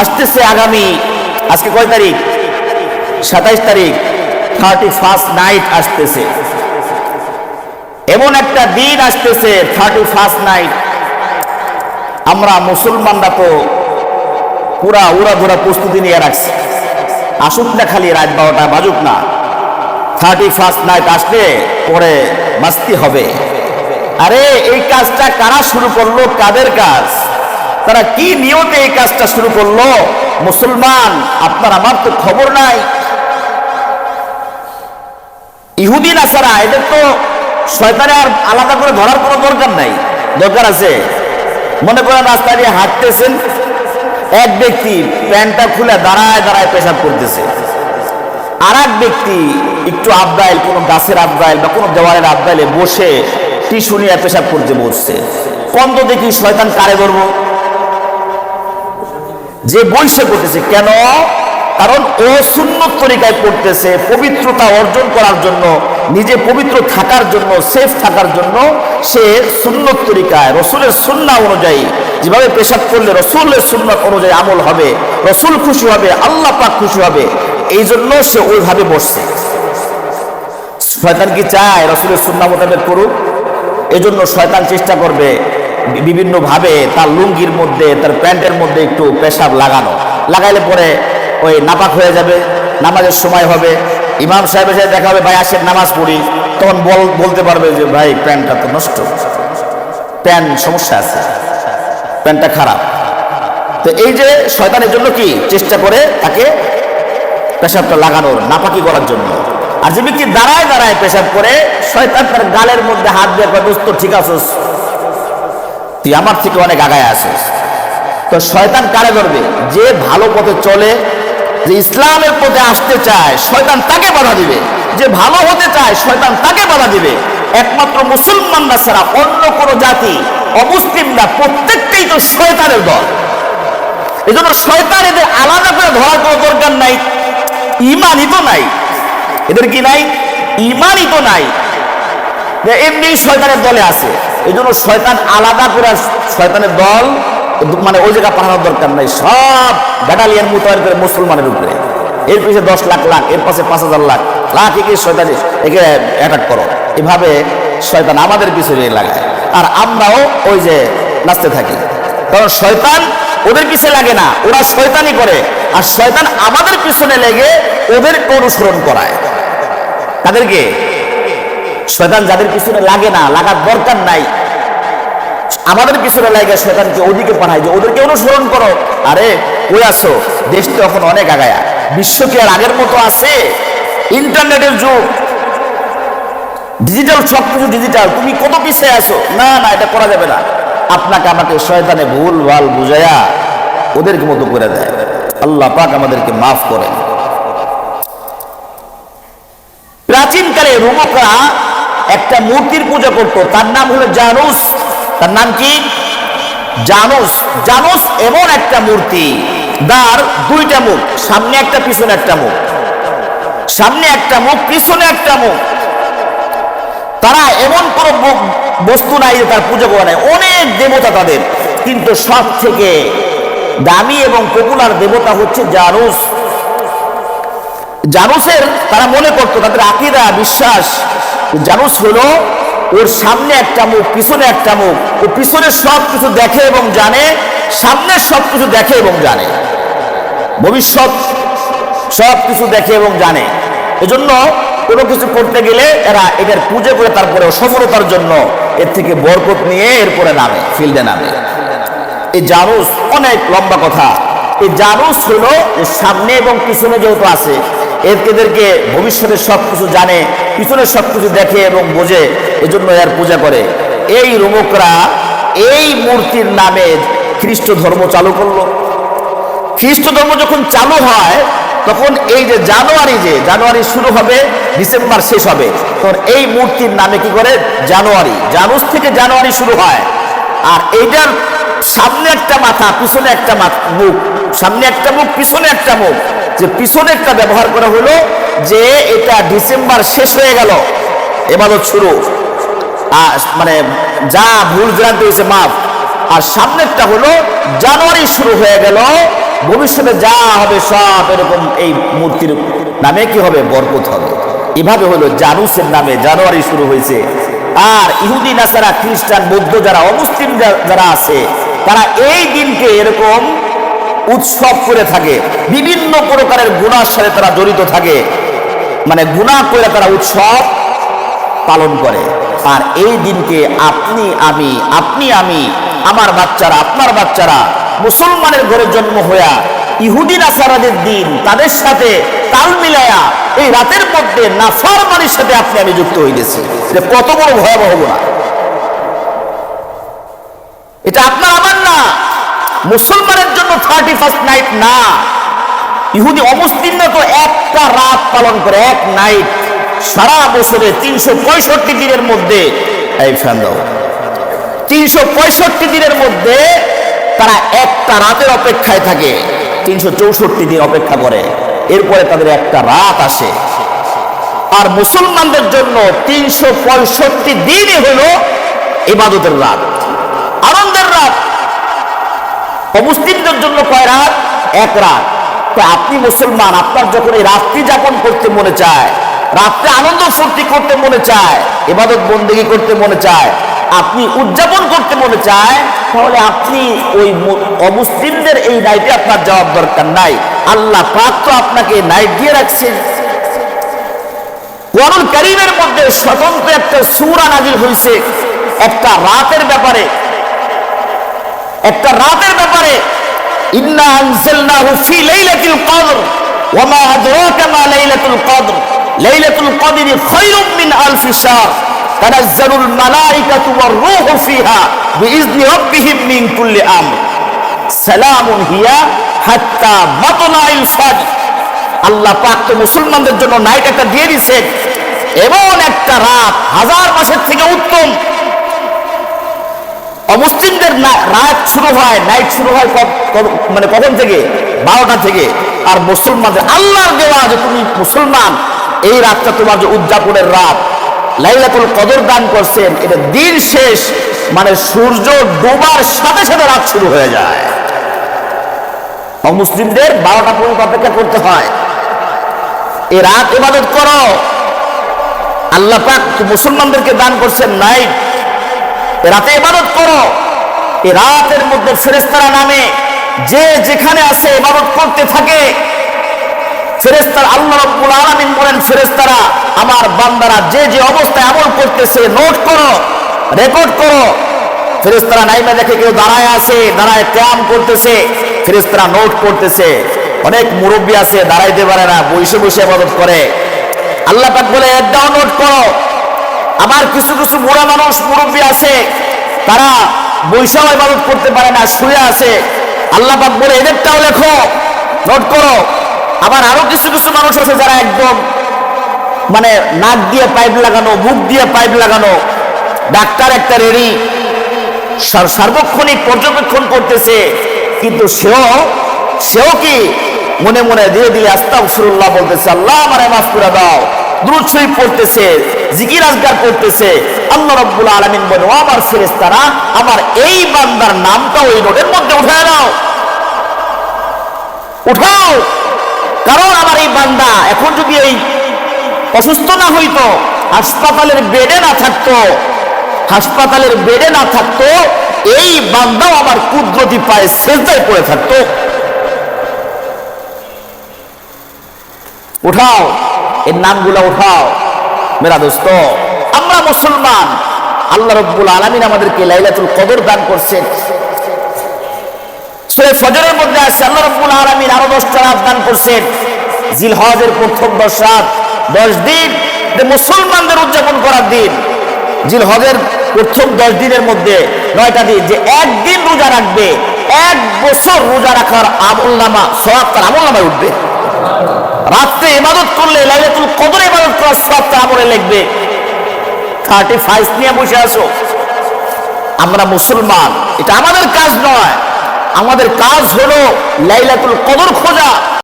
আসতেছে আগামী, আজকে কয় তারিখ? 27 তারিখ, 31st নাইট আসতেছে। এমন একটা দিন আসতেছে 31st নাইট, আমরা মুসলমানরা তো পুরা উড়াধুরা প্রস্তুতি নিয়ে রাখছি, আসুক না খালি রাত 12টা বাজুক না, 31st নাইট আসলে পরে মাস্তি হবে। আরে এই কাজটা কারা শুরু করলো? কাদের কাজ? তারা কি নিয়তে এই কাজটা শুরু করলো? মুসলমান, আপনার আমার তো খবর নাই। ইহুদি নাসারা, এদের তো শয়তানে আর আলাদা করে ধরার কোনো দরকার নাই। দরকার আছে? মনে করেন রাস্তা দিয়ে হাঁটতেছেন, এক ব্যক্তি প্যান্টটা খুলে দাঁড়ায় দাঁড়ায় পেশাব করতেছে, আর এক ব্যক্তি একটু আবদাইল, কোনো গাছের আবদাইল বা কোনো দেওয়ালের আবদাইলে বসে টিস্যু নিয়ে পেশাব করতে বসছে। কোন তো দেখি শয়তান কারে ধরবো? যে বইসে করতেছে। কেন? কারণ ও সুন্নত তরিকায় করতেছে, পবিত্রতা অর্জন করার জন্য, নিজে পবিত্র থাকার জন্য, সেফ থাকার জন্য সে সুন্নত তরিকায় রসুলের সুন্নাহ অনুযায়ী যেভাবে পেশাব করলে রসুলের সুন্নাত অনুযায়ী আমল হবে, রসুল খুশি হবে, আল্লাহ পাক খুশি হবে, এই জন্য সে ওইভাবে বসছে। শয়তান কি চায় রসুলের সুন্নাহ মোতাবেক করুক? এজন্য শয়তান চেষ্টা করবে বিভিন্নভাবে তার লুঙ্গির মধ্যে, তার প্যান্টের মধ্যে একটু পেশাব লাগাইলে পরে ওই নাপাক হয়ে যাবে, নামাজের সময় হবে, ইমাম সাহেবের সাথে দেখা হবে, ভাই আসেন নামাজ পড়ি, তখন বলতে পারবে যে ভাই প্যান্টটা তো নষ্ট, প্যান্ট সমস্যা আছে, প্যান্টটা খারাপ। তো এই যে শয়তানের জন্য কি চেষ্টা করে তাকে পেশাবটা লাগানোর, নাপাকি করার জন্য। আর যে ব্যক্তি দাঁড়ায় দাঁড়ায় পেশাব করে, শয়তান তার গালের মধ্যে হাত দিয়ে কয়, দোস্ত ঠিক আছিস, তুই আমার থেকে অনেক আগায় আছিস। তো শয়তান কারে ধরবে? যে ভালো পথে চলে, যে ইসলামের পথে আসতে চায়, শয়তান তাকে বাধা দিবে। যে ভালো হতে চায়, শয়তান তাকে বাধা দিবে। একমাত্র মুসলমানরা ছাড়া অন্য কোনো জাতি, অমুসলিমরা প্রত্যেকটাই তো শয়তানের দল। এই জন্য শয়তান এদের আলাদা করে ধরার কোনো দরকার নাই। ইমানই তো নাই এদের, কি নাই? ইমানই তো নাই, এমনি শয়তানের দলে আছে। এই জন্য শয়তান আলাদা করে শয়তানের দল মানে ওই জায়গা পাঠানোর দরকার নাই। সব ব্যাটালিয়ন মোতায়েন করে মুসলমানের উপরে, এর পিছিয়ে 10 লাখ লাখ, এর পাশে 5,000 লাখ লাখ একে শয়তান একে অ্যাটাক করো। এভাবে শয়তান আমাদের পিছনে লাগায়, আর আমরাও ওই যে নাচতে থাকি। কারণ শয়তান ওদের পিছনে লাগে না, ওরা শয়তানি করে, আর শয়তান আমাদের পিছনে লেগে ওদেরকে অনুসরণ করায়। তাদেরকে শয়তান যাদের পিছনে লাগে না, লাগার দরকার নাই, আমাদের পিছনে লাগে শয়তানকে ওদিকে পাঠায় যে ওদেরকে অনুসরণ করো। আরে ওই আসো, দেশ তো এখন অনেক আগায়া, বিশ্ব কি আর আগের মতো আছে? ইন্টারনেটের যুগ, ডিজিটাল, সবকিছু ডিজিটাল, তুমি কত পিছিয়ে আসো? না না, এটা করা যাবে না। আপনাকে আমাকে শয়তানে ভুল ভাল বুঝাইয়া ওদেরকে মতো করে দেয়। আল্লাহ পাক আমাদেরকে মাফ করেন। প্রাচীনকালে রোমকরা একটা মূর্তির পূজা করত, তার নাম হলো জানুস। তার নাম কি? জানুস। জানুস এমন একটা মূর্তি, যার 2টা মুখ, সামনে একটা পিছনে একটা মুখ, সামনে একটা মুখ পিছনে একটা মুখ। তারা এমন কোন বস্তু নাই যে তার পূজা করে নাই। অনেক দেবতা তাদের, কিন্তু সব থেকে দামি এবং পপুলার দেবতা হচ্ছে জানুস। জানুসের তারা মনে করতো, তাদের আকীদা বিশ্বাস, জানুস হলো ওর সামনে একটা মুখ পিছনে একটা মুখ, ও পিছনের সব কিছু দেখে এবং জানে, সামনের সব কিছু দেখে এবং জানে, ভবিষ্যৎ সব কিছু দেখে এবং জানে। এজন্য কোনো কিছু করতে গেলে এরা এটার পূজা করে তারপরে সফলতার জন্য এর থেকে বরকত নিয়ে এরপরে নামে, ফিল্ডে নামে। এই জানুস অনেক লম্বা কথা। এই জানুস হলো সামনে এবং পিছনে যেহেতু আছে, এদেরকে ভবিষ্যতের সব কিছু জানে, পিছনের সব কিছু দেখে এবং বোঝে, এজন্য এর পূজা করে। এই রোমকরা এই মূর্তির নামে খ্রিস্ট ধর্ম চালু করলো। খ্রিস্ট ধর্ম যখন চালু হয়, তখন এই যে জানুয়ারি শুরু হবে, ডিসেম্বর শেষ হবে, তখন এই মূর্তির নামে কি করে? জানুয়ারি, জানুস থেকে জানুয়ারি শুরু হয়। আর এইটার সামনে একটা মাথা পিছনে একটা মুখ, সামনে একটা মুখ পিছনে একটা মুখ, যে পিছনে একটা ব্যবহার করা হলো যে এটা ডিসেম্বর শেষ হয়ে গেল, ইবাদত শুরু, মানে যা ভুল ভ্রান্তি হয়েছে মাফ। আর সামনেরটা হলো জানুয়ারি শুরু হয়ে গেল, ভবিষ্যতে যা হবে সব এরকম এই মূর্তির নামে কি হবে, বরকত হবে। এভাবে হলো জানুসের নামে জানুয়ারি শুরু হয়েছে। আর ইহুদি নাসারা খ্রিস্টান বৌদ্ধ যারা অমুসলিম যারা আছে তারা এই দিনকে এরকম উৎসব করে থাকে, বিভিন্ন প্রকারের গুনার সাথে তারা জড়িত থাকে, মানে গুনাহ করে তারা উৎসব পালন করে। আর এই দিনকে আপনি আমি আমার বাচ্চারা আপনার বাচ্চারা মুসলমানের ঘরে জন্ম হইয়া ইহুদি নাসারাদের দিন তাদের সাথে তাল মিলায়া এই রাতের মধ্যে নাফরমানির সাথে আপনি আমি যুক্ত হইতেছি, যে কত বড় ভয়াবহ গুনাহ। এটা আপনার আমার না, মুসলমানের জন্য 31st নাইট না, ইহুদি অমুসলিমরা তো একটা রাত পালন করে, এক নাইট। সারা বছরে 365 দিনের মধ্যে, এই ফ্যান দাও, 365 দিনের মধ্যে তারা একটা রাতের অপেক্ষায় থাকে, 364 দিন অপেক্ষা করে, এরপরে তাদের একটা রাত আসে। আর মুসলমানদের জন্য 365 দিনই হলো ইবাদতের রাত, আনন্দের রাত। অমুসলিমদের জন্য কয় রাত? এক রাত। তো আপনি মুসলমান, আপনার যখন এই রাত্রি যাপন করতে মনে চায়, রাত্রে আনন্দ ফুর্তি করতে মনে চায়, ইবাদত বন্দেগী করতে মনে চায়, আপনি উদযাপন করতে মনে চায়, তাহলে আপনি ওই অমুসলিমদের এই নাইটে আপনার যাওয়ার দরকার নাই। আল্লাহ পাক তো আপনাকে নাইট দিয়ে রাখছেন। কোরআনুল কারীমের মধ্যে স্বতন্ত্র একটা সূরা নাযিল হয়েছে একটা রাতের ব্যাপারে, একটা রাতের ব্যাপারে। ইন্না আনজালনাহু ফি লাইলাতিল কদর ওয়া মা আদরাকা মা লাইলাতুল কদর লাইলাতুল কদরি খায়রুম মিন আলফি শাহর তানাজ্জালুল মালাইকাতু ওয়ার রূহু ফিহা বিইজনি রাব্বিহিম মিন কুল্লি আমর সালামুন হিয়া হাত্তা মাতলাইল ফাজর। আল্লাহ পাক তো মুসলমানদের জন্য নাইট একটা দিয়ে দিয়েছেন, এমন একটা রাত হাজার মাসের থেকে উত্তম। অমুসলিমদের রাত শুরু হয়, নাইট শুরু হয় মানে কখন থেকে? 12টা থেকে। আর মুসলমানদের আল্লাহর দেওয়া যে তুমি মুসলমান, এই রাতটা তোমার যে উদযাপনের রাত, লাইলাতুল কদর দান করছেন, এটা দিন শেষ মানে সূর্য ডোবার সাথে সাথে রাত শুরু হয়ে যায়। অমুসলিমদের 12টা পর্যন্ত অপেক্ষা করতে হয়। এই রাত ইবাদত করো, আল্লাহ পাক মুসলমানদেরকে দান করছেন নাইট, রাতে ইবাদত করো। এই রাতের মধ্যে ফেরেশতারা নামে যে যেখানে আছে ইবাদত করতে থাকে। ফেরেশতারা আল্লাহ রাব্বুল আলামিন বলেন, ফেরেশতারা আমার বান্দারা যে যে অবস্থায় আমল করতেছে নোট করো, রেকর্ড করো। ফেরেশতারা নাইমা দেখে কেউ দাঁড়ায় আছে, দাঁড়ায় কিয়াম করতেছে, ফেরেশতারা নোট করতেছে। অনেক মুরব্বী আছে দাঁড়াইতে পারে না, বসে বসে ইবাদত করে। আল্লাহ পাক বলে এটাও নোট করো। আবার কিছু কিছু বুড়া মানুষ মুরব্বী আছে, তারা বৈশাও ইবাদত করতে পারে না, শুয়ে আছে। আল্লাহ পাক বলে এদেরটাও লেখো, নোট করো। আবার আরো কিছু কিছু মানুষ আছে যারা একদম মানে নাক দিয়ে পাইপ লাগানো, মুখ দিয়ে পাইপ লাগানো, ডাক্তার একটা রেডি, সার্বক্ষণিক পর্যবেক্ষণ করতেছে, কিন্তু সেও কি মনে মনে ধীরে ধীরে আস্তাগফিরুল্লাহ বলতেছে, আল্লাহ আমারে মাফ করে দাও, দুরূদ শরীফ পড়তেছে, জিকির আজকার করতেছে। আল্লাহ রাব্বুল আলামিন বলে, ও আমার ফেরেশতারা, আমার এই বান্দার নামটা ওই নোটের মধ্যে উঠায় নাও, উঠাও। কারণ আমার এই বান্দা এখন যদি এই অসুস্থ না হইতো, হাসপাতালের বেডে না থাকতো, এই বান্দাও আমার কুদরতি পায়ে সেজদায় পড়ে থাকতো। উঠাও, এর নামগুলো উঠাও। মেরা দোস্ত, আমরা মুসলমান, আল্লাহ রাব্বুল আলামিন আমাদেরকে লাইলাতুল কদর দান করছেন। সূরা ফজরের মধ্যে আছে আল্লাহ রাব্বুল আলামিন আরো 10টা রাত দান করছেন। জিলহজের প্রথম 10 রাত, 10 দিন মুসলমানদের উদযাপন করার দিন। জিলহজের প্রথম 10 দিনের মধ্যে 9টা দিন, যে একদিন রোজা রাখবে, 1 বছর রোজা রাখার আমলনামা সওয়াব তার আমলনামায় উঠবে। রাত্রে ইবাদত করলে লাইলাতুল কদরে ইবাদত করার সওয়াব তার আমলে লিখবে। 35 নিয়ে বসে আছো। আমরা মুসলমান, এটা আমাদের কাজ নয়, আমাদের কাজ হলো লাইলাতুল কদর খোঁজা।